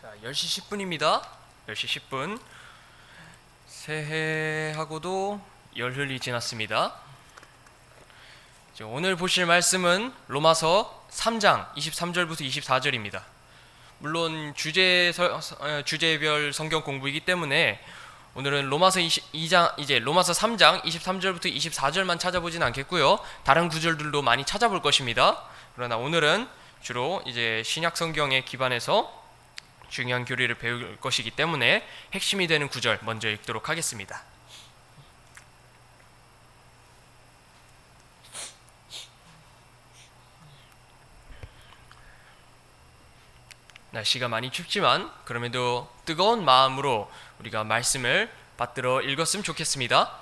자, 10시 10분입니다. 10시 10분. 새해하고도 열흘이 지났습니다. 오늘 보실 말씀은 로마서 3장 23절부터 24절입니다. 물론 주제별 성경 공부이기 때문에 오늘은 로마서 3장 23절부터 24절만 찾아보진 않겠고요. 다른 구절들도 많이 찾아볼 것입니다. 그러나 오늘은 주로 신약 성경에 기반해서 중요한 교리를 배울 것이기 때문에 핵심이 되는 구절 먼저 읽도록 하겠습니다. 날씨가 많이 춥지만 그럼에도 뜨거운 마음으로 우리가 말씀을 받들어 읽었으면 좋겠습니다.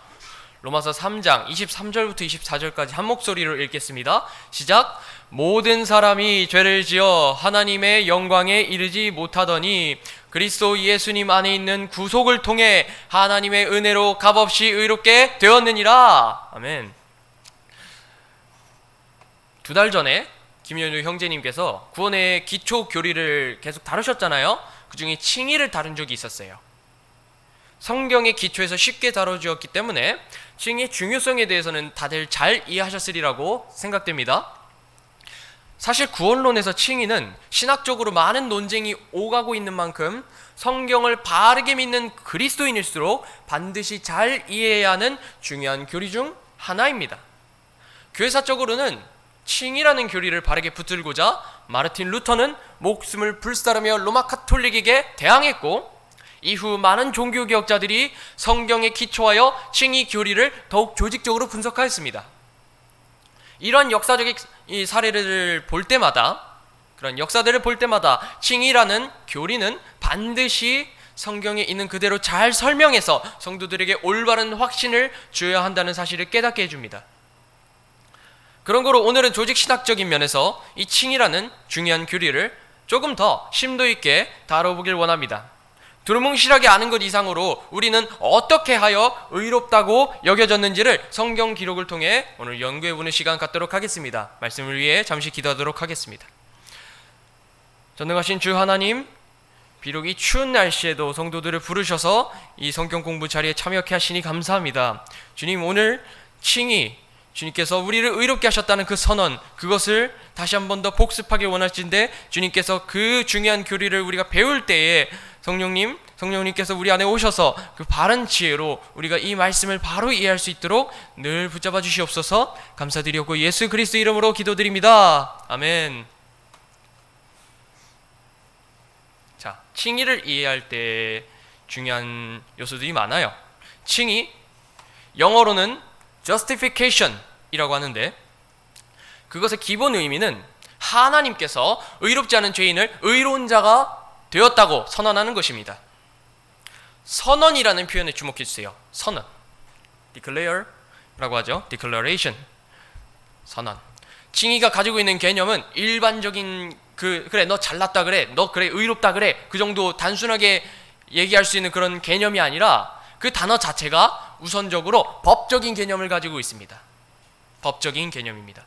로마서 3장 23절부터 24절까지 한 목소리로 읽겠습니다. 시작! 모든 사람이 죄를 지어 하나님의 영광에 이르지 못하더니 그리스도 예수님 안에 있는 구속을 통해 하나님의 은혜로 값없이 의롭게 되었느니라. 아멘. 2달 전에 김현우 형제님께서 구원의 기초 교리를 계속 다루셨잖아요. 그 중에 칭의를 다룬 적이 있었어요. 성경의 기초에서 쉽게 다뤄주었기 때문에 칭의의 중요성에 대해서는 다들 잘 이해하셨으리라고 생각됩니다. 사실 구원론에서 칭의는 신학적으로 많은 논쟁이 오가고 있는 만큼 성경을 바르게 믿는 그리스도인일수록 반드시 잘 이해해야 하는 중요한 교리 중 하나입니다. 교회사적으로는 칭의라는 교리를 바르게 붙들고자 마르틴 루터는 목숨을 불사르며 로마 카톨릭에게 대항했고, 이후 많은 종교개혁자들이 성경에 기초하여 칭의 교리를 더욱 조직적으로 분석하였습니다. 이러한 역사적인 사례를 볼 때마다, 그런 역사들을 볼 때마다 칭의라는 교리는 반드시 성경에 있는 그대로 잘 설명해서 성도들에게 올바른 확신을 주어야 한다는 사실을 깨닫게 해줍니다. 그런 거로 오늘은 조직신학적인 면에서 이 칭의라는 중요한 교리를 조금 더 심도 있게 다뤄보길 원합니다. 두루뭉실하게 아는 것 이상으로 우리는 어떻게 하여 의롭다고 여겨졌는지를 성경 기록을 통해 오늘 연구해보는 시간 갖도록 하겠습니다. 말씀을 위해 잠시 기도하도록 하겠습니다. 전능하신 주 하나님, 비록 이 추운 날씨에도 성도들을 부르셔서 이 성경 공부 자리에 참여케 하시니 감사합니다. 주님, 오늘 칭의, 주님께서 우리를 의롭게 하셨다는 그 선언, 그것을 다시 한 번 더 복습하길 원하시는데, 주님께서 그 중요한 교리를 우리가 배울 때에 성령님께서 우리 안에 오셔서 그 바른 지혜로 우리가 이 말씀을 바로 이해할 수 있도록 늘 붙잡아 주시옵소서. 감사드리고 예수 그리스도 이름으로 기도드립니다. 아멘. 자, 칭의를 이해할 때 중요한 요소들이 많아요. 칭의, 영어로는 justification 이라고 하는데, 그것의 기본 의미는 하나님께서 의롭지 않은 죄인을 의로운 자가 되었다고 선언하는 것입니다. 선언이라는 표현에 주목해 주세요. 선언, declare라고 하죠. declaration, 선언. 칭의가 가지고 있는 개념은 일반적인 그래 너 잘났다 그래, 너 그래 의롭다 그래, 그 정도 단순하게 얘기할 수 있는 그런 개념이 아니라 그 단어 자체가 우선적으로 법적인 개념을 가지고 있습니다. 법적인 개념입니다.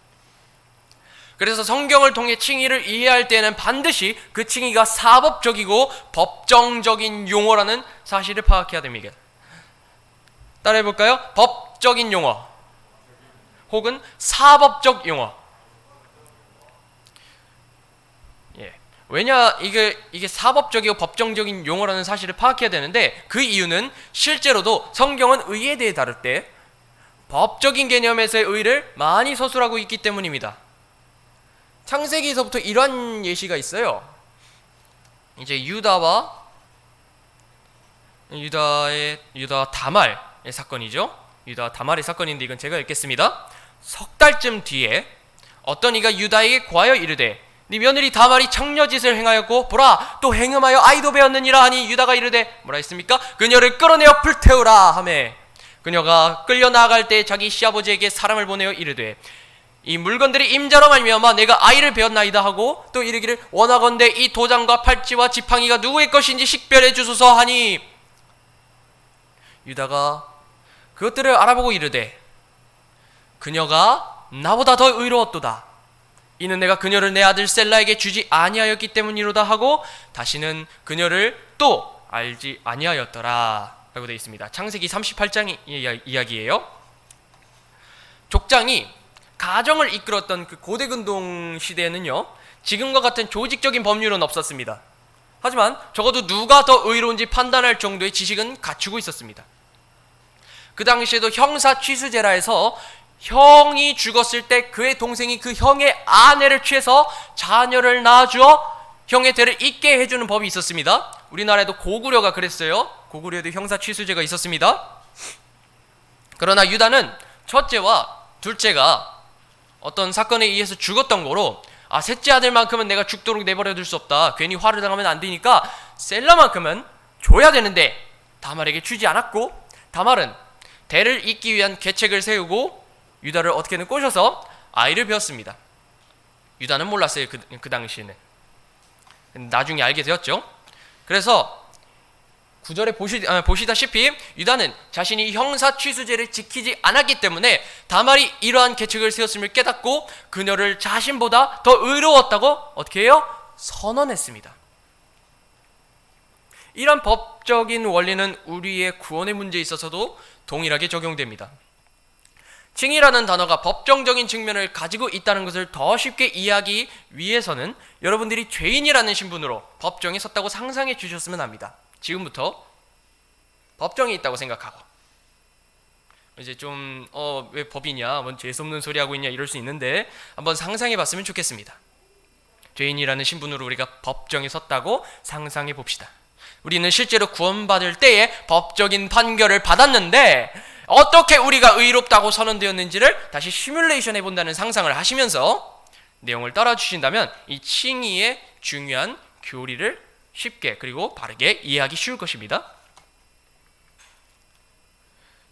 그래서 성경을 통해 칭의를 이해할 때는 반드시 그 칭의가 사법적이고 법정적인 용어라는 사실을 파악해야 됩니다. 따라해 볼까요? 법적인 용어 혹은 사법적 용어. 왜냐 이게 사법적이고 법정적인 용어라는 사실을 파악해야 되는데, 그 이유는 실제로도 성경은 의에 대해 다룰 때 법적인 개념에서의 의를 많이 서술하고 있기 때문입니다. 창세기에서부터 이러한 예시가 있어요. 유다와 다말의 사건이죠. 유다와 다말의 사건인데 이건 제가 읽겠습니다. 석 달쯤 뒤에 어떤 이가 유다에게 고하여 이르되, 네 며느리 다말이 창녀짓을 행하였고 보라 또 행음하여 아이도 배었느니라 하니, 유다가 이르되 뭐라 했습니까? 그녀를 끌어내어 불태우라 하매, 그녀가 끌려 나아갈 때 자기 시아버지에게 사람을 보내어 이르되, 이 물건들이 임자로 말미암아 내가 아이를 배었나이다 하고, 또 이르기를 원하건대 이 도장과 팔찌와 지팡이가 누구의 것인지 식별해 주소서 하니, 유다가 그것들을 알아보고 이르되 그녀가 나보다 더 의로웠도다. 이는 내가 그녀를 내 아들 셀라에게 주지 아니하였기 때문이로다 하고 다시는 그녀를 또 알지 아니하였더라 라고 되어 있습니다. 창세기 38장 이야기예요. 족장이 가정을 이끌었던 그 고대근동 시대에는요, 지금과 같은 조직적인 법률은 없었습니다. 하지만 적어도 누가 더 의로운지 판단할 정도의 지식은 갖추고 있었습니다. 그 당시에도 형사 취수제라 해서 형이 죽었을 때 그의 동생이 그 형의 아내를 취해서 자녀를 낳아주어 형의 대를 잇게 해주는 법이 있었습니다. 우리나라에도 고구려가 그랬어요. 고구려에도 형사 취수제가 있었습니다. 그러나 유다는 첫째와 둘째가 어떤 사건에 의해서 죽었던 거로 셋째 아들만큼은 내가 죽도록 내버려둘 수 없다. 괜히 화를 당하면 안 되니까 셀라만큼은 줘야 되는데 다말에게 주지 않았고, 다말은 대를 잇기 위한 계책을 세우고 유다를 어떻게든 꼬셔서 아이를 배웠습니다. 유다는 몰랐어요. 그 당시에는. 나중에 알게 되었죠. 그래서 9절에 보시다시피 유다는 자신이 형사 취수제를 지키지 않았기 때문에 다말이 이러한 계책을 세웠음을 깨닫고 그녀를 자신보다 더 의로웠다고 어떻게 해요? 선언했습니다. 이런 법적인 원리는 우리의 구원의 문제에 있어서도 동일하게 적용됩니다. 칭의라는 단어가 법정적인 측면을 가지고 있다는 것을 더 쉽게 이해하기 위해서는 여러분들이 죄인이라는 신분으로 법정에 섰다고 상상해 주셨으면 합니다. 지금부터 법정에 있다고 생각하고, 이제 좀 왜 법이냐, 뭔 재수없는 소리 하고 있냐 이럴 수 있는데 한번 상상해 봤으면 좋겠습니다. 죄인이라는 신분으로 우리가 법정에 섰다고 상상해 봅시다. 우리는 실제로 구원받을 때에 법적인 판결을 받았는데 어떻게 우리가 의롭다고 선언되었는지를 다시 시뮬레이션 해본다는 상상을 하시면서 내용을 따라 주신다면 이 칭의의 중요한 교리를 쉽게 그리고 바르게 이해하기 쉬울 것입니다.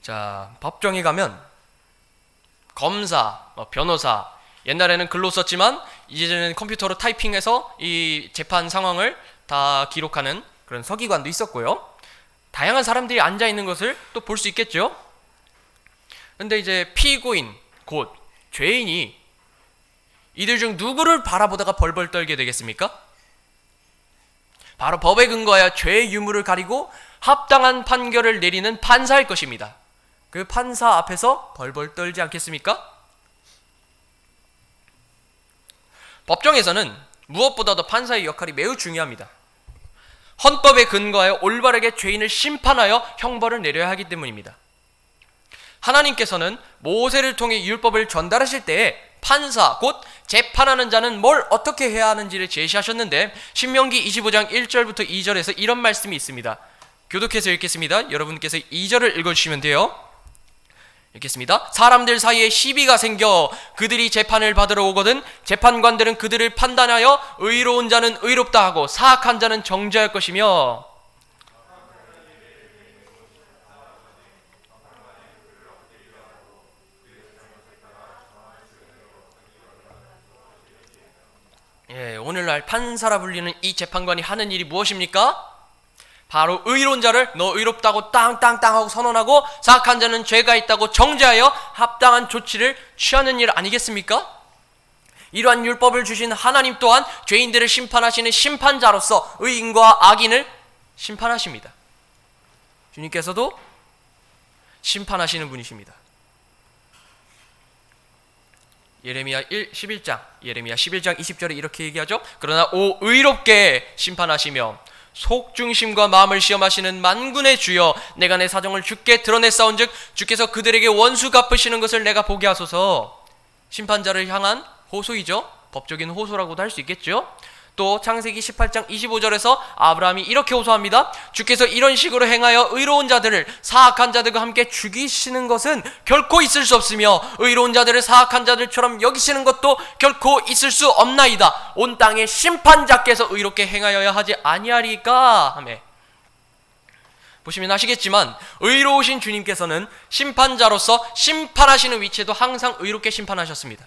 자, 법정에 가면 검사, 변호사, 옛날에는 글로 썼지만 이제는 컴퓨터로 타이핑해서 이 재판 상황을 다 기록하는 그런 서기관도 있었고요. 다양한 사람들이 앉아 있는 것을 또 볼 수 있겠죠. 근데 이제 피고인, 곧 죄인이 이들 중 누구를 바라보다가 벌벌 떨게 되겠습니까? 바로 법에 근거하여 죄의 유무를 가리고 합당한 판결을 내리는 판사일 것입니다. 그 판사 앞에서 벌벌 떨지 않겠습니까? 법정에서는 무엇보다도 판사의 역할이 매우 중요합니다. 헌법에 근거하여 올바르게 죄인을 심판하여 형벌을 내려야 하기 때문입니다. 하나님께서는 모세를 통해 율법을 전달하실 때에 판사, 곧 재판하는 자는 뭘 어떻게 해야 하는지를 제시하셨는데 신명기 25장 1절부터 2절에서 이런 말씀이 있습니다. 교독해서 읽겠습니다. 여러분께서 2절을 읽어주시면 돼요. 읽겠습니다. 사람들 사이에 시비가 생겨 그들이 재판을 받으러 오거든 재판관들은 그들을 판단하여 의로운 자는 의롭다 하고 사악한 자는 정죄할 것이며, 오늘날 판사라 불리는 이 재판관이 하는 일이 무엇입니까? 바로 의로운 자를 너 의롭다고 땅땅땅 하고 선언하고 사악한 자는 죄가 있다고 정죄하여 합당한 조치를 취하는 일 아니겠습니까? 이러한 율법을 주신 하나님 또한 죄인들을 심판하시는 심판자로서 의인과 악인을 심판하십니다. 주님께서도 심판하시는 분이십니다. 예레미야 11장 20절에 이렇게 얘기하죠. 그러나 오 의롭게 심판하시며 속중심과 마음을 시험하시는 만군의 주여, 내가 내 사정을 주께 드러냈사온즉 주께서 그들에게 원수 갚으시는 것을 내가 보게 하소서. 심판자를 향한 호소이죠. 법적인 호소라고도 할 수 있겠죠. 또 창세기 18장 25절에서 아브라함이 이렇게 호소합니다. 주께서 이런 식으로 행하여 의로운 자들을 사악한 자들과 함께 죽이시는 것은 결코 있을 수 없으며 의로운 자들을 사악한 자들처럼 여기시는 것도 결코 있을 수 없나이다. 온 땅의 심판자께서 의롭게 행하여야 하지 아니하리까 하며, 보시면 아시겠지만 의로우신 주님께서는 심판자로서 심판하시는 위치에도 항상 의롭게 심판하셨습니다.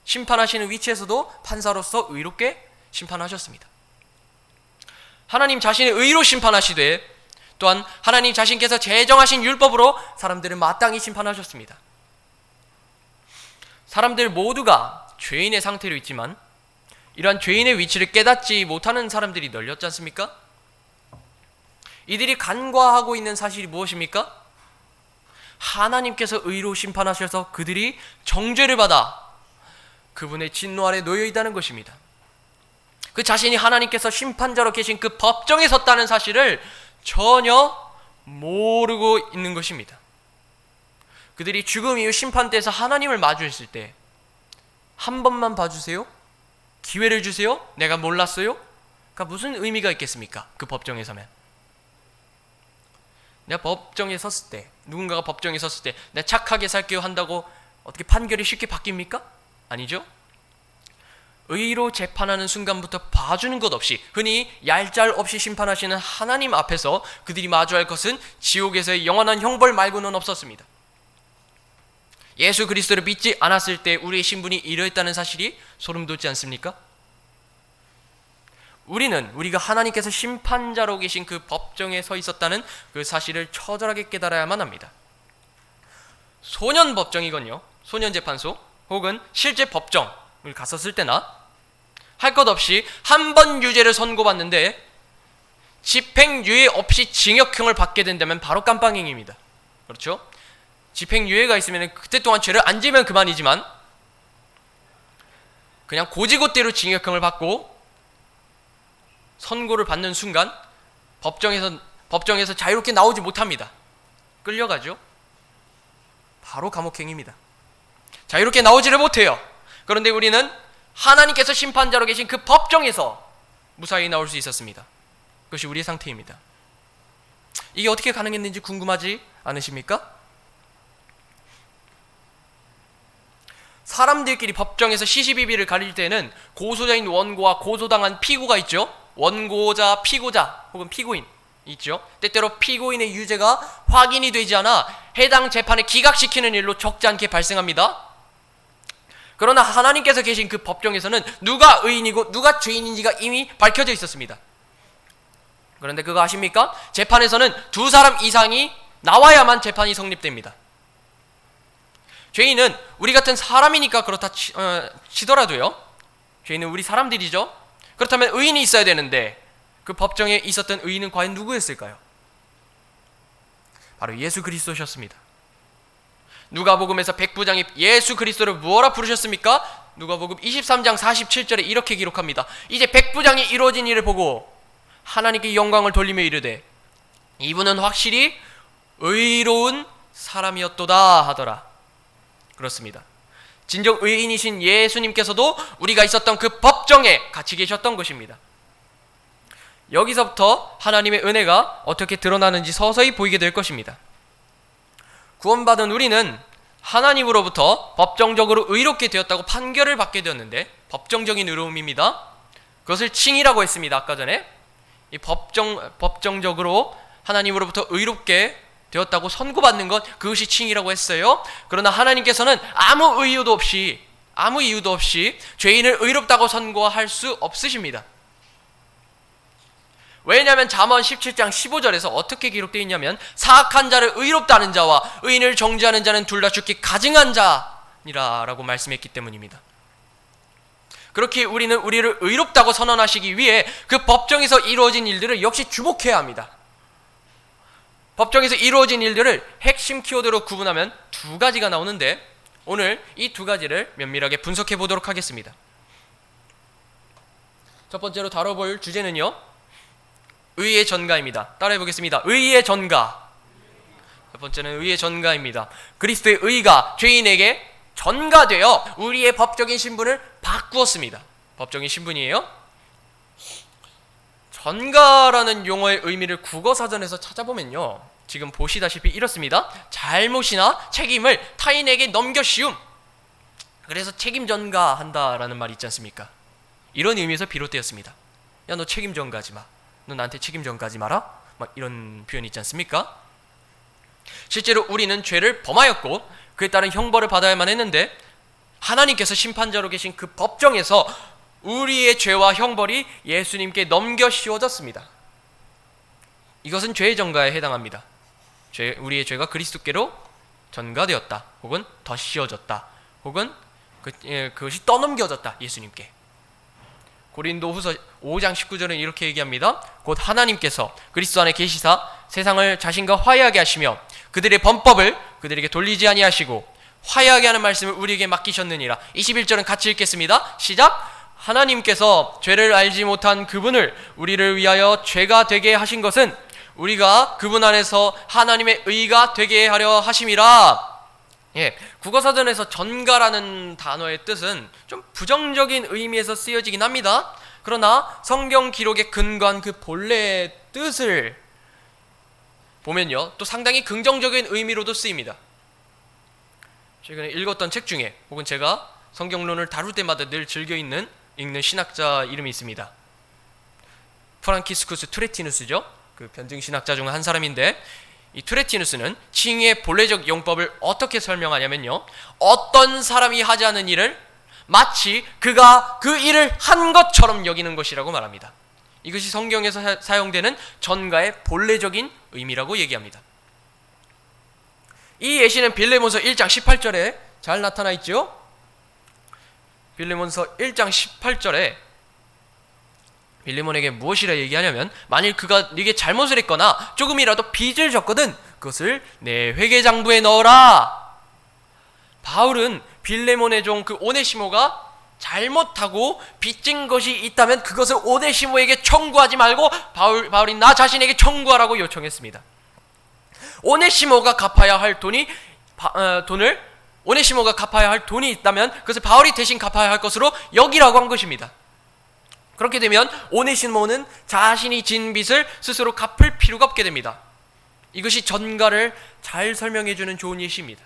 심판하시는 위치에서도 판사로서 의롭게 심판하셨습니다. 하나님 자신의 의로 심판하시되 또한 하나님 자신께서 제정하신 율법으로 사람들을 마땅히 심판하셨습니다. 사람들 모두가 죄인의 상태로 있지만 이러한 죄인의 위치를 깨닫지 못하는 사람들이 널렸지 않습니까? 이들이 간과하고 있는 사실이 무엇입니까? 하나님께서 의로 심판하셔서 그들이 정죄를 받아 그분의 진노 아래 놓여 있다는 것입니다. 그 자신이 하나님께서 심판자로 계신 그 법정에 섰다는 사실을 전혀 모르고 있는 것입니다. 그들이 죽음 이후 심판대에서 하나님을 마주했을 때 한 번만 봐주세요? 기회를 주세요? 내가 몰랐어요? 그러니까 무슨 의미가 있겠습니까? 그 법정에 서면. 내가 법정에 섰을 때, 누군가가 법정에 섰을 때 내가 착하게 살게요 한다고 어떻게 판결이 쉽게 바뀝니까? 아니죠? 의로 재판하는 순간부터 봐주는 것 없이, 흔히 얄짤없이 심판하시는 하나님 앞에서 그들이 마주할 것은 지옥에서의 영원한 형벌 말고는 없었습니다. 예수 그리스도를 믿지 않았을 때 우리의 신분이 이러했다는 사실이 소름 돋지 않습니까? 우리가 하나님께서 심판자로 계신 그 법정에 서 있었다는 그 사실을 처절하게 깨달아야만 합니다. 소년 법정이건요, 소년 재판소 혹은 실제 법정을 갔었을 때나 할 것 없이 한 번 유죄를 선고받는데 집행유예 없이 징역형을 받게 된다면 바로 깜빵행입니다. 그렇죠? 집행유예가 있으면 그때 동안 죄를 안 지면 그만이지만 그냥 고지고대로 징역형을 받고 선고를 받는 순간 법정에서 자유롭게 나오지 못합니다. 끌려가죠. 바로 감옥행입니다. 자유롭게 나오지를 못해요. 그런데 우리는 하나님께서 심판자로 계신 그 법정에서 무사히 나올 수 있었습니다. 그것이 우리의 상태입니다. 이게 어떻게 가능했는지 궁금하지 않으십니까? 사람들끼리 법정에서 시시비비를 가릴 때는 고소자인 원고와 고소당한 피고가 있죠. 원고자, 피고자 혹은 피고인 있죠. 때때로 피고인의 유죄가 확인이 되지 않아 해당 재판을 기각시키는 일로 적지 않게 발생합니다. 그러나 하나님께서 계신 그 법정에서는 누가 의인이고 누가 죄인인지가 이미 밝혀져 있었습니다. 그런데 그거 아십니까? 재판에서는 두 사람 이상이 나와야만 재판이 성립됩니다. 죄인은 우리 같은 사람이니까 그렇다 치더라도요, 죄인은 우리 사람들이죠. 그렇다면 의인이 있어야 되는데 그 법정에 있었던 의인은 과연 누구였을까요? 바로 예수 그리스도셨습니다. 누가복음에서 백부장이 예수 그리스도를 뭐라 부르셨습니까? 누가복음 23장 47절에 이렇게 기록합니다. 이제 백부장이 이루어진 일을 보고 하나님께 영광을 돌리며 이르되 이분은 확실히 의로운 사람이었도다 하더라. 그렇습니다. 진정 의인이신 예수님께서도 우리가 있었던 그 법정에 같이 계셨던 것입니다. 여기서부터 하나님의 은혜가 어떻게 드러나는지 서서히 보이게 될 것입니다. 구원받은 우리는 하나님으로부터 법정적으로 의롭게 되었다고 판결을 받게 되었는데, 법정적인 의로움입니다. 그것을 칭의라고 했습니다. 아까 전에 이 법정적으로 하나님으로부터 의롭게 되었다고 선고받는 것, 그것이 칭의라고 했어요. 그러나 하나님께서는 아무 이유도 없이 죄인을 의롭다고 선고할 수 없으십니다. 왜냐하면 잠언 17장 15절에서 어떻게 기록되어 있냐면 사악한 자를 의롭다는 자와 의인을 정죄하는 자는 둘 다 죽기 가증한 자니라 라고 말씀했기 때문입니다. 그렇게 우리는 우리를 의롭다고 선언하시기 위해 그 법정에서 이루어진 일들을 역시 주목해야 합니다. 법정에서 이루어진 일들을 핵심 키워드로 구분하면 두 가지가 나오는데 오늘 이 두 가지를 면밀하게 분석해 보도록 하겠습니다. 첫 번째로 다뤄볼 주제는요, 의의 전가입니다. 따라해 보겠습니다. 의의 전가. 첫 번째는 의의 전가입니다. 그리스도의 의가 죄인에게 전가되어 우리의 법적인 신분을 바꾸었습니다. 법적인 신분이에요. 전가라는 용어의 의미를 국어사전에서 찾아보면요, 지금 보시다시피 이렇습니다. 잘못이나 책임을 타인에게 넘겨씌움. 그래서 책임 전가한다라는 말이 있지 않습니까? 이런 의미에서 비롯되었습니다. 야, 너 책임 전가하지 마. 너 나한테 책임 전가하지 마라. 막 이런 표현이 있지 않습니까? 실제로 우리는 죄를 범하였고 그에 따른 형벌을 받아야만 했는데 하나님께서 심판자로 계신 그 법정에서 우리의 죄와 형벌이 예수님께 넘겨 씌워졌습니다. 이것은 죄의 전가에 해당합니다. 우리의 죄가 그리스도께로 전가되었다, 혹은 더 씌워졌다, 혹은 그것이 떠넘겨졌다. 예수님께. 고린도후서 5장 19절은 이렇게 얘기합니다. 곧 하나님께서 그리스도 안에 계시사 세상을 자신과 화해하게 하시며 그들의 범법을 그들에게 돌리지 아니하시고 화해하게 하는 말씀을 우리에게 맡기셨느니라. 21절은 같이 읽겠습니다. 시작. 하나님께서 죄를 알지 못한 그분을 우리를 위하여 죄가 되게 하신 것은 우리가 그분 안에서 하나님의 의가 되게 하려 하심이라. 국어사전에서 전가라는 단어의 뜻은 좀 부정적인 의미에서 쓰여지긴 합니다. 그러나 성경 기록에 근거한 그 본래의 뜻을 보면요, 또 상당히 긍정적인 의미로도 쓰입니다. 최근에 읽었던 책 중에 혹은 제가 성경론을 다룰 때마다 늘 즐겨 읽는 신학자 이름이 있습니다. 프랑키스쿠스 투레티누스죠. 그 변증 신학자 중 한 사람인데, 이 투레티누스는 칭의의 본래적 용법을 어떻게 설명하냐면요, 어떤 사람이 하지 않은 일을 마치 그가 그 일을 한 것처럼 여기는 것이라고 말합니다. 이것이 성경에서 사용되는 전가의 본래적인 의미라고 얘기합니다. 이 예시는 빌레몬서 1장 18절에 잘 나타나 있죠. 빌레몬서 1장 18절에 빌레몬에게 무엇이라 얘기하냐면, 만일 그가 네게 잘못을 했거나 조금이라도 빚을 졌거든 그것을 내 회계장부에 넣어라. 바울은 빌레몬의 종 그 오네시모가 잘못하고 빚진 것이 있다면 그것을 오네시모에게 청구하지 말고 바울이 나 자신에게 청구하라고 요청했습니다. 오네시모가 갚아야 할 돈을 오네시모가 갚아야 할 돈이 있다면 그것을 바울이 대신 갚아야 할 것으로 여기라고 한 것입니다. 그렇게 되면 오네시모는 자신이 진 빚을 스스로 갚을 필요가 없게 됩니다. 이것이 전가를 잘 설명해주는 좋은 예시입니다.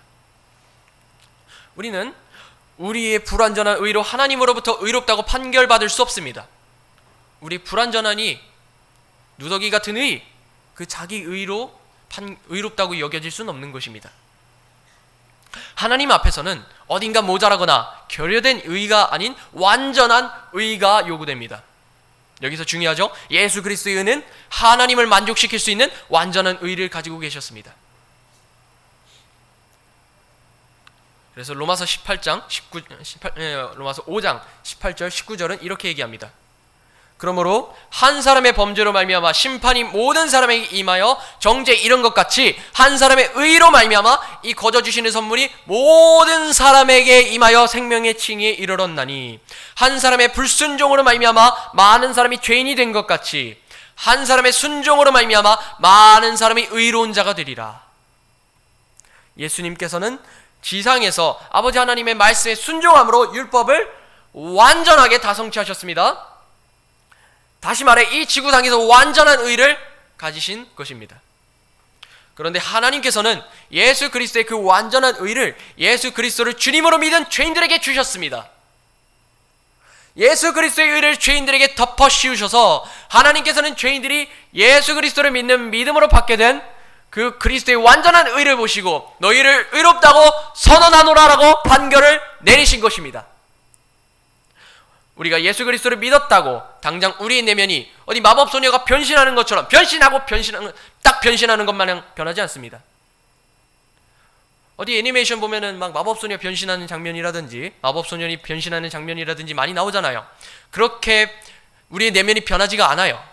우리는 우리의 불완전한 의로 하나님으로부터 의롭다고 판결받을 수 없습니다. 우리 불완전하니 누더기 같은 의, 그 자기 의로 의롭다고 여겨질 수는 없는 것입니다. 하나님 앞에서는 어딘가 모자라거나 결여된 의가 아닌 완전한 의가 요구됩니다. 여기서 중요하죠. 예수 그리스도의 의는 하나님을 만족시킬 수 있는 완전한 의를 가지고 계셨습니다. 그래서 로마서 5장 18절 19절은 이렇게 얘기합니다. 그러므로 한 사람의 범죄로 말미암아 심판이 모든 사람에게 임하여 정죄에 이른 것 같이 한 사람의 의로 말미암아 이 거저 주시는 선물이 모든 사람에게 임하여 생명의 칭의에 이르렀나니, 한 사람의 불순종으로 말미암아 많은 사람이 죄인이 된 것 같이 한 사람의 순종으로 말미암아 많은 사람이 의로운 자가 되리라. 예수님께서는 지상에서 아버지 하나님의 말씀에 순종함으로 율법을 완전하게 다 성취하셨습니다. 다시 말해 이 지구상에서 완전한 의를 가지신 것입니다. 그런데 하나님께서는 예수 그리스도의 그 완전한 의를 예수 그리스도를 주님으로 믿은 죄인들에게 주셨습니다. 예수 그리스도의 의를 죄인들에게 덮어 씌우셔서 하나님께서는 죄인들이 예수 그리스도를 믿는 믿음으로 받게 된 그 그리스도의 완전한 의를 보시고 너희를 의롭다고 선언하노라라고 판결을 내리신 것입니다. 우리가 예수 그리스도를 믿었다고 당장 우리의 내면이 어디 마법소녀가 변신하는 것처럼 변신하는 것마냥 변하지 않습니다. 어디 애니메이션 보면은 막 마법소녀 변신하는 장면이라든지 마법소년이 변신하는 장면이라든지 많이 나오잖아요. 그렇게 우리의 내면이 변하지가 않아요.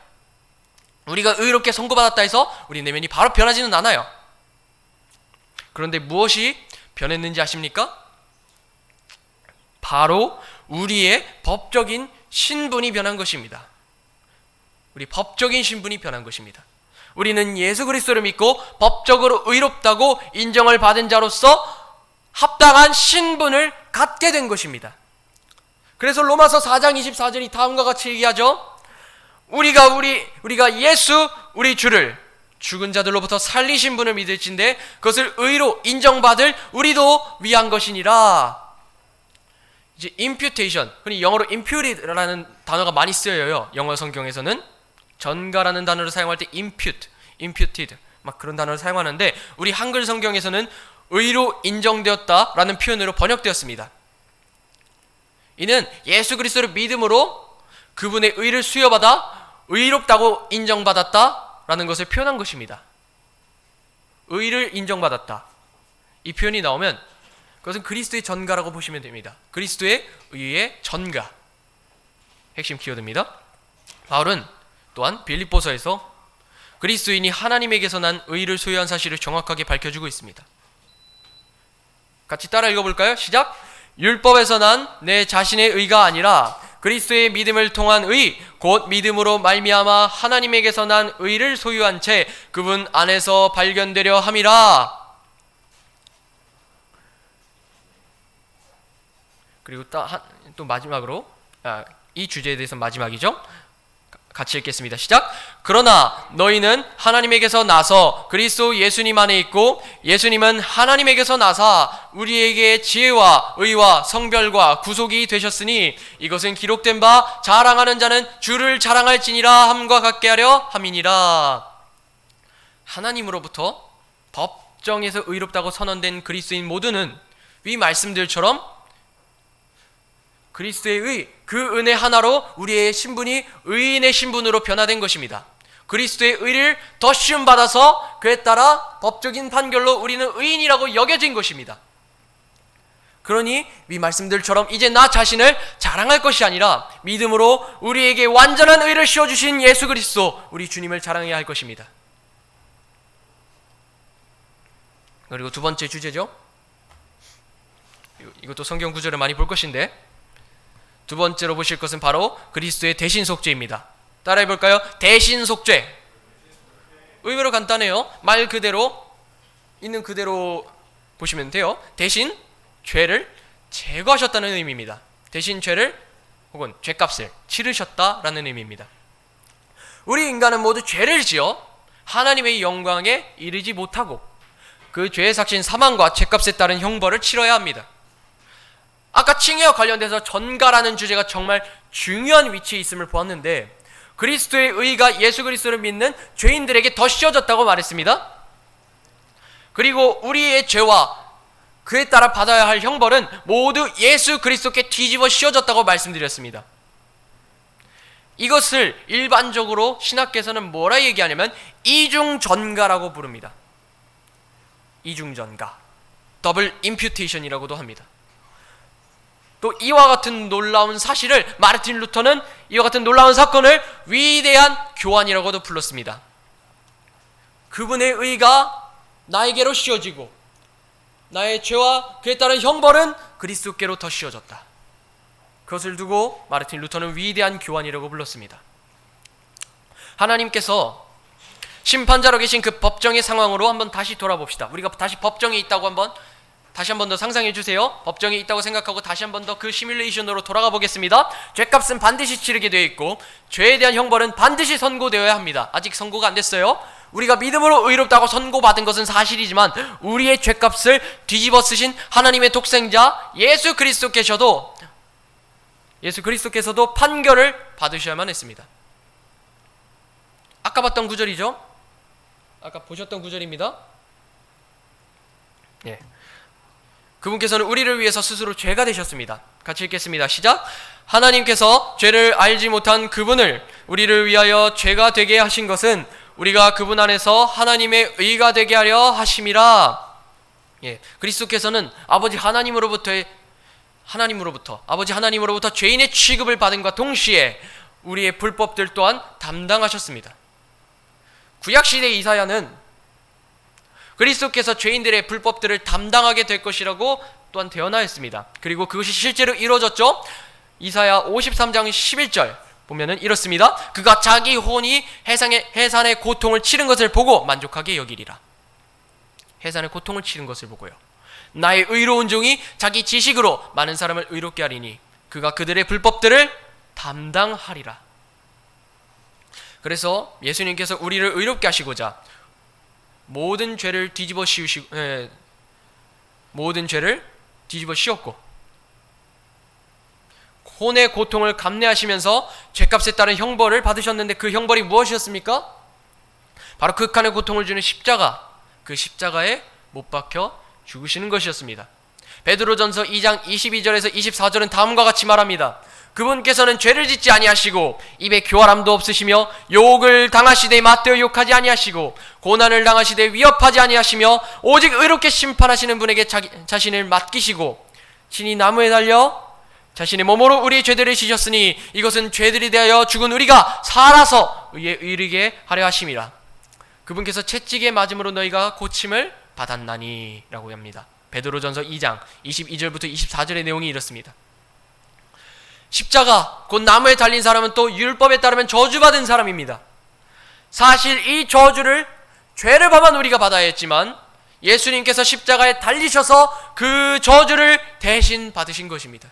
우리가 의롭게 선고받았다 해서 우리 내면이 바로 변하지는 않아요. 그런데 무엇이 변했는지 아십니까? 바로 우리의 법적인 신분이 변한 것입니다. 우리 법적인 신분이 변한 것입니다. 우리는 예수 그리스도를 믿고 법적으로 의롭다고 인정을 받은 자로서 합당한 신분을 갖게 된 것입니다. 그래서 로마서 4장 24절이 다음과 같이 얘기하죠. 우리가 예수 우리 주를 죽은 자들로부터 살리신 분을 믿을진데 그것을 의로 인정받을 우리도 위한 것이니라. 이제 imputation, 흔히 영어로 imputed라는 단어가 많이 쓰여요. 영어 성경에서는 전가라는 단어를 사용할 때 imputed 막 그런 단어를 사용하는데 우리 한글 성경에서는 의로 인정되었다라는 표현으로 번역되었습니다. 이는 예수 그리스도를 믿음으로 그분의 의를 수여받아 의롭다고 인정받았다라는 것을 표현한 것입니다. 의를 인정받았다. 이 표현이 나오면 그것은 그리스도의 전가라고 보시면 됩니다. 그리스도의 의의 전가. 핵심 키워드입니다. 바울은 또한 빌립보서에서 그리스도인이 하나님에게서 난 의를 소유한 사실을 정확하게 밝혀주고 있습니다. 같이 따라 읽어볼까요? 시작! 율법에서 난 내 자신의 의가 아니라 그리스도의 믿음을 통한 의, 곧 믿음으로 말미암아 하나님에게서 난 의를 소유한 채 그분 안에서 발견되려 함이라. 그리고 또 마지막으로 이 주제에 대해서 마지막이죠. 같이 읽겠습니다. 시작! 그러나 너희는 하나님에게서 나서 그리스도 예수님 안에 있고 예수님은 하나님에게서 나사 우리에게 지혜와 의와 성별과 구속이 되셨으니 이것은 기록된 바 자랑하는 자는 주를 자랑할지니라 함과 같게 하려 함이니라. 하나님으로부터 법정에서 의롭다고 선언된 그리스도인 모두는 위 말씀들처럼 그리스도의 의, 그 은혜 하나로 우리의 신분이 의인의 신분으로 변화된 것입니다. 그리스도의 의를 더 시험받아서 그에 따라 법적인 판결로 우리는 의인이라고 여겨진 것입니다. 그러니 이 말씀들처럼 이제 나 자신을 자랑할 것이 아니라 믿음으로 우리에게 완전한 의를 씌워주신 예수 그리스도, 우리 주님을 자랑해야 할 것입니다. 그리고 두 번째 주제죠. 이것도 성경 구절을 많이 볼 것인데 두 번째로 보실 것은 바로 그리스도의 대신 속죄입니다. 따라해 볼까요? 대신 속죄. 의외로 간단해요. 말 그대로 있는 그대로 보시면 돼요. 대신 죄를 제거하셨다는 의미입니다. 대신 죄를 혹은 죄값을 치르셨다라는 의미입니다. 우리 인간은 모두 죄를 지어 하나님의 영광에 이르지 못하고 그 죄의 삭신 사망과 죄값에 따른 형벌을 치러야 합니다. 아까 칭의와 관련돼서 전가라는 주제가 정말 중요한 위치에 있음을 보았는데 그리스도의 의가 예수 그리스도를 믿는 죄인들에게 더 씌워졌다고 말했습니다. 그리고 우리의 죄와 그에 따라 받아야 할 형벌은 모두 예수 그리스도께 뒤집어 씌워졌다고 말씀드렸습니다. 이것을 일반적으로 신학계에서는 뭐라 얘기하냐면 이중전가라고 부릅니다. 이중전가, 더블 임퓨테이션이라고도 합니다. 또 이와 같은 놀라운 사실을 마르틴 루터는 이와 같은 놀라운 사건을 위대한 교환이라고도 불렀습니다. 그분의 의가 나에게로 씌워지고 나의 죄와 그에 따른 형벌은 그리스도께로 더 씌워졌다. 그것을 두고 마르틴 루터는 위대한 교환이라고 불렀습니다. 하나님께서 심판자로 계신 그 법정의 상황으로 한번 다시 돌아봅시다. 우리가 다시 법정에 있다고 다시 한 번 더 상상해 주세요. 법정에 있다고 생각하고 다시 한 번 더 그 시뮬레이션으로 돌아가 보겠습니다. 죄값은 반드시 치르게 되어 있고 죄에 대한 형벌은 반드시 선고되어야 합니다. 아직 선고가 안 됐어요. 우리가 믿음으로 의롭다고 선고받은 것은 사실이지만 우리의 죄값을 뒤집어 쓰신 하나님의 독생자 예수 그리스도께서도 판결을 받으셔야만 했습니다. 아까 봤던 구절이죠. 아까 보셨던 구절입니다. 예. 그분께서는 우리를 위해서 스스로 죄가 되셨습니다. 같이 읽겠습니다. 시작! 하나님께서 죄를 알지 못한 그분을 우리를 위하여 죄가 되게 하신 것은 우리가 그분 안에서 하나님의 의가 되게 하려 하심이라. 예, 그리스도께서는 아버지 하나님으로부터 죄인의 취급을 받은과 동시에 우리의 불법들 또한 담당하셨습니다. 구약시대 이사야는 그리스도께서 죄인들의 불법들을 담당하게 될 것이라고 또한 대언하였습니다. 그리고 그것이 실제로 이루어졌죠. 이사야 53장 11절 보면은 이렇습니다. 그가 자기 혼이 해산의 고통을 치른 것을 보고 만족하게 여기리라. 해산의 고통을 치른 것을 보고요. 나의 의로운 종이 자기 지식으로 많은 사람을 의롭게 하리니 그가 그들의 불법들을 담당하리라. 그래서 예수님께서 우리를 의롭게 하시고자 모든 죄를 뒤집어 씌웠고 혼의 고통을 감내하시면서 죄값에 따른 형벌을 받으셨는데 그 형벌이 무엇이었습니까? 바로 극한의 고통을 주는 십자가, 그 십자가에 못 박혀 죽으시는 것이었습니다. 베드로전서 2장 22절에서 24절은 다음과 같이 말합니다. 그분께서는 죄를 짓지 아니하시고 입에 교활함도 없으시며 욕을 당하시되 맞대어 욕하지 아니하시고 고난을 당하시되 위협하지 아니하시며 오직 의롭게 심판하시는 분에게 자신을 맡기시고 친히 나무에 달려 자신의 몸으로 우리의 죄들을 지셨으니 이것은 죄들이 대하여 죽은 우리가 살아서 의에 이르게 하려 하심이라. 그분께서 채찍에 맞음으로 너희가 고침을 받았나니 라고 합니다. 베드로전서 2장 22절부터 24절의 내용이 이렇습니다. 십자가 곧 나무에 달린 사람은 또 율법에 따르면 저주받은 사람입니다. 사실 이 저주를 죄를 범한 우리가 받아야 했지만 예수님께서 십자가에 달리셔서 그 저주를 대신 받으신 것입니다.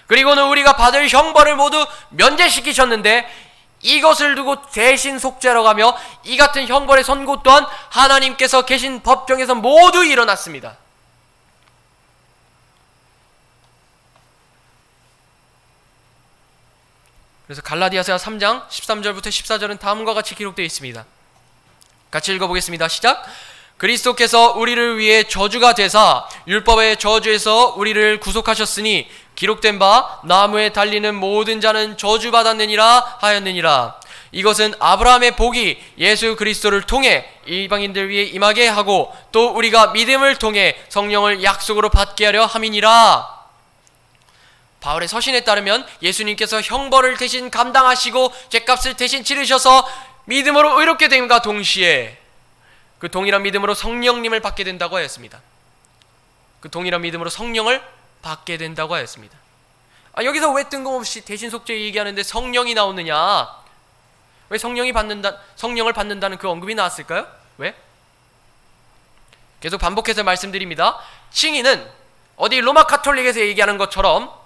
그리고는 우리가 받을 형벌을 모두 면제시키셨는데 이것을 두고 대신 속죄하러 가며 이 같은 형벌의 선고 또한 하나님께서 계신 법정에서 모두 일어났습니다. 그래서 갈라디아서 3장 13절부터 14절은 다음과 같이 기록되어 있습니다. 같이 읽어보겠습니다. 시작. 그리스도께서 우리를 위해 저주가 되사 율법의 저주에서 우리를 구속하셨으니 기록된 바 나무에 달리는 모든 자는 저주받았느니라 하였느니라. 이것은 아브라함의 복이 예수 그리스도를 통해 이방인들 위에 임하게 하고 또 우리가 믿음을 통해 성령을 약속으로 받게 하려 함이니라. 바울의 서신에 따르면 예수님께서 형벌을 대신 감당하시고 죄값을 대신 치르셔서 믿음으로 의롭게 됨과 동시에 그 동일한 믿음으로 성령님을 받게 된다고 하였습니다. 그 동일한 믿음으로 성령을 받게 된다고 하였습니다. 여기서 왜 뜬금없이 대신 속죄 얘기하는데 성령이 나오느냐? 왜 성령을 받는다는 그 언급이 나왔을까요? 왜? 계속 반복해서 말씀드립니다. 칭의는 어디 로마 카톨릭에서 얘기하는 것처럼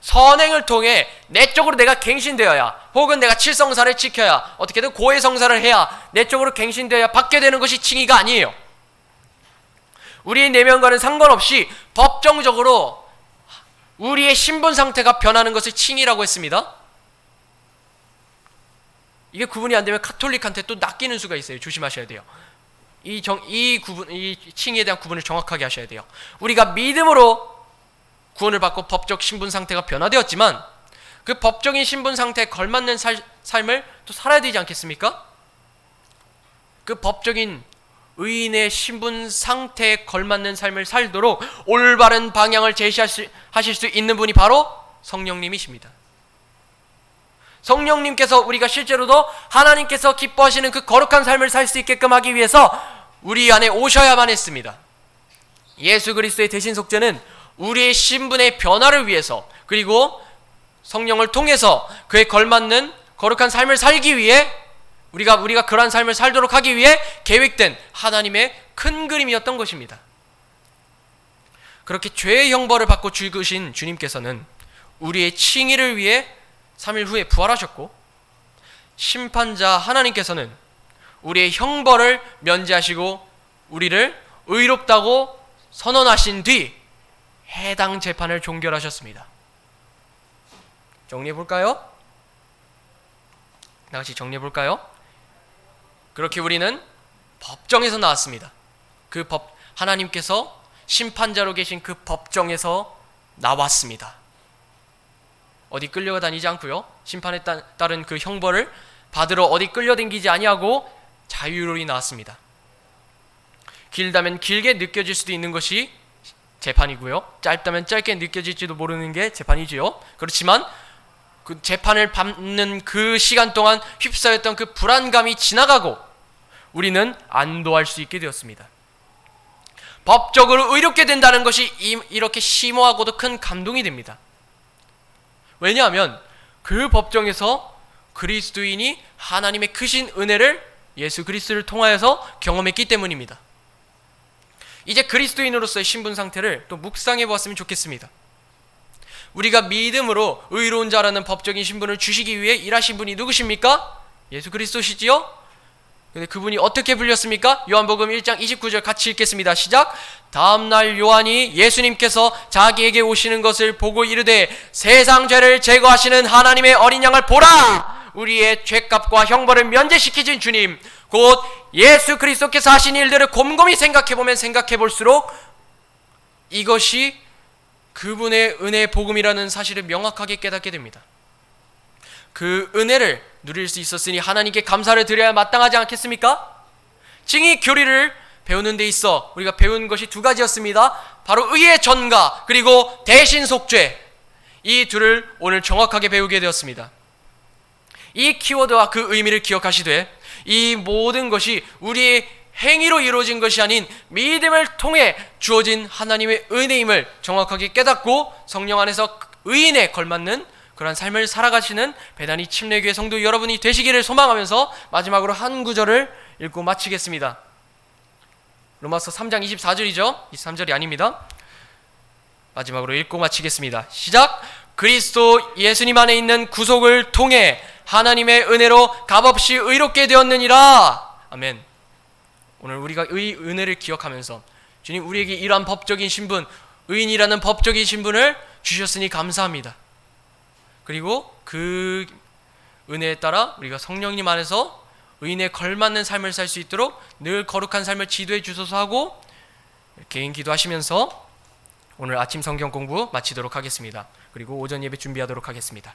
선행을 통해 내적으로 내가 갱신되어야 혹은 내가 칠성사를 지켜야 어떻게든 고해성사를 해야 내적으로 갱신되어야 받게 되는 것이 칭의가 아니에요. 우리의 내면과는 상관없이 법정적으로 우리의 신분 상태가 변하는 것을 칭의라고 했습니다. 이게 구분이 안 되면 카톨릭한테 또 낚이는 수가 있어요. 조심하셔야 돼요. 이 칭의에 대한 구분을 정확하게 하셔야 돼요. 우리가 믿음으로 구원을 받고 법적 신분 상태가 변화되었지만 그 법적인 신분 상태에 걸맞는 삶을 또 살아야 되지 않겠습니까? 그 법적인 의인의 신분 상태에 걸맞는 삶을 살도록 올바른 방향을 제시하실 수 있는 분이 바로 성령님이십니다. 성령님께서 우리가 실제로도 하나님께서 기뻐하시는 그 거룩한 삶을 살 수 있게끔 하기 위해서 우리 안에 오셔야만 했습니다. 예수 그리스도의 대신 속죄는 우리의 신분의 변화를 위해서 그리고 성령을 통해서 그에 걸맞는 거룩한 삶을 살기 위해 우리가 그러한 삶을 살도록 하기 위해 계획된 하나님의 큰 그림이었던 것입니다. 그렇게 죄의 형벌을 받고 죽으신 주님께서는 우리의 칭의를 위해 3일 후에 부활하셨고 심판자 하나님께서는 우리의 형벌을 면제하시고 우리를 의롭다고 선언하신 뒤 해당 재판을 종결하셨습니다. 정리해볼까요? 다같이 정리해볼까요? 그렇게 우리는 법정에서 나왔습니다. 하나님께서 심판자로 계신 그 법정에서 나왔습니다. 어디 끌려다니지 않고요. 심판에 따른 그 형벌을 받으러 어디 끌려다니지 아니하고 자유로이 나왔습니다. 길다면 길게 느껴질 수도 있는 것이 재판이고요. 짧다면 짧게 느껴질지도 모르는 게 재판이지요. 그렇지만 그 재판을 받는 그 시간 동안 휩싸였던 그 불안감이 지나가고 우리는 안도할 수 있게 되었습니다. 법적으로 의롭게 된다는 것이 이렇게 심오하고도 큰 감동이 됩니다. 왜냐하면 그 법정에서 그리스도인이 하나님의 크신 은혜를 예수 그리스도를 통하여서 경험했기 때문입니다. 이제 그리스도인으로서의 신분 상태를 또 묵상해 보았으면 좋겠습니다. 우리가 믿음으로 의로운 자라는 법적인 신분을 주시기 위해 일하신 분이 누구십니까? 예수 그리스도시지요? 근데 그분이 어떻게 불렸습니까? 요한복음 1장 29절 같이 읽겠습니다. 시작. 다음날 요한이 예수님께서 자기에게 오시는 것을 보고 이르되 세상 죄를 제거하시는 하나님의 어린 양을 보라! 우리의 죄값과 형벌을 면제시키신 주님 곧 예수 그리스도께서 하신 일들을 곰곰이 생각해보면 생각해볼수록 이것이 그분의 은혜의 복음이라는 사실을 명확하게 깨닫게 됩니다. 그 은혜를 누릴 수 있었으니 하나님께 감사를 드려야 마땅하지 않겠습니까? 칭의 교리를 배우는 데 있어 우리가 배운 것이 두 가지였습니다. 바로 의의 전가 그리고 대신 속죄, 이 둘을 오늘 정확하게 배우게 되었습니다. 이 키워드와 그 의미를 기억하시되 이 모든 것이 우리의 행위로 이루어진 것이 아닌 믿음을 통해 주어진 하나님의 은혜임을 정확하게 깨닫고 성령 안에서 의인에 걸맞는 그러한 삶을 살아가시는 베다니 침례교회 성도 여러분이 되시기를 소망하면서 마지막으로 한 구절을 읽고 마치겠습니다. 로마서 3장 24절이죠. 23절이 아닙니다. 마지막으로 읽고 마치겠습니다. 시작. 그리스도 예수님 안에 있는 구속을 통해 하나님의 은혜로 값없이 의롭게 되었느니라. 아멘. 오늘 우리가 은혜를 기억하면서 주님 우리에게 이러한 법적인 신분, 의인이라는 법적인 신분을 주셨으니 감사합니다. 그리고 그 은혜에 따라 우리가 성령님 안에서 의인에 걸맞는 삶을 살 수 있도록 늘 거룩한 삶을 지도해 주소서 하고 개인 기도하시면서 오늘 아침 성경 공부 마치도록 하겠습니다. 그리고 오전 예배 준비하도록 하겠습니다.